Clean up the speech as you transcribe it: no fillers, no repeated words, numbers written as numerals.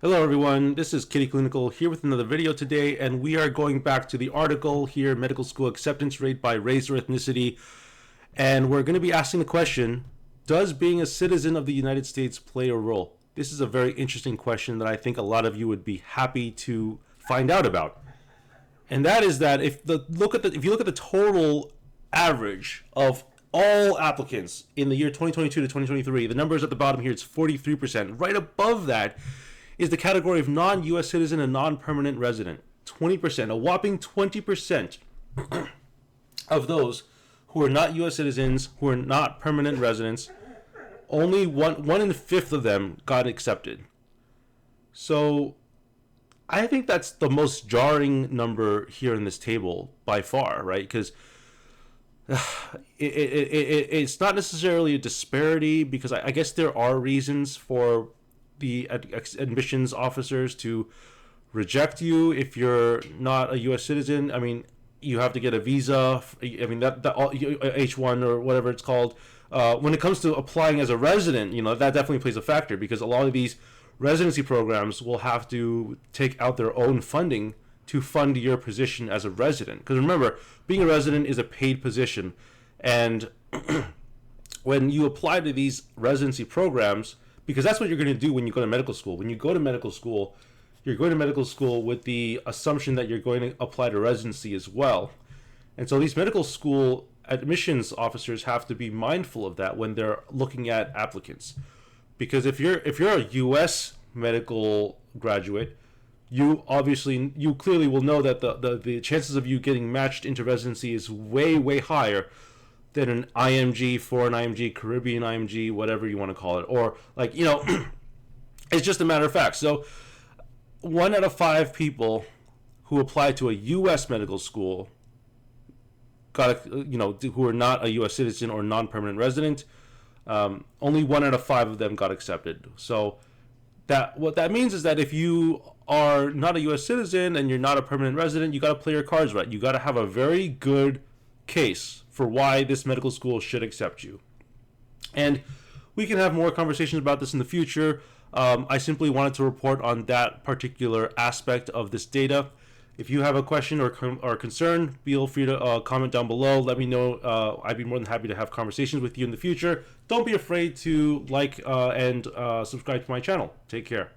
Hello everyone, this is Kitty Clinical here with another video today, and we are going back to the article here, Medical School Acceptance Rate by Race or Ethnicity, and we're going to be asking the question, does being a citizen of the United States play a role? This is a very interesting question that I think a lot of you would be happy to find out about. And that is that if you look at the total average of all applicants in the year 2022 to 2023, the numbers at the bottom here, it's 43%. Right above that is the category of non-U.S. citizen and non-permanent resident. 20%, a whopping 20% of those who are not U.S. citizens, who are not permanent residents, only one in fifth of them got accepted. So I think that's the most jarring number here in this table by far, right? Because it's not necessarily a disparity, because I guess there are reasons for the admissions officers to reject you if you're not a U.S. citizen. I mean, you have to get a visa. I mean, that H1 or whatever it's called. When it comes to applying as a resident, that definitely plays a factor, because a lot of these residency programs will have to take out their own funding to fund your position as a resident. Because remember, being a resident is a paid position, and when you apply to these residency programs, because that's what you're going to do when you go to medical school. When you go to medical school, you're going to medical school with the assumption that you're going to apply to residency as well. And so these medical school admissions officers have to be mindful of that when they're looking at applicants. Because if you're a US medical graduate, you clearly will know that the chances of you getting matched into residency is way higher than an IMG, foreign IMG, Caribbean IMG, whatever you want to call it. Or it's just a matter of fact. So 1 out of 5 people who apply to a U.S. medical school who are not a U.S. citizen or non-permanent resident, only 1 out of 5 of them got accepted. So what that means is that if you are not a U.S. citizen and you're not a permanent resident, you got to play your cards right. You got to have a very good case for why this medical school should accept you. And we can have more conversations about this in the future. I simply wanted to report on that particular aspect of this data. If you have a question or concern, feel free to comment down below. Let me know. I'd be more than happy to have conversations with you in the future. Don't be afraid to like and subscribe to my channel. Take care.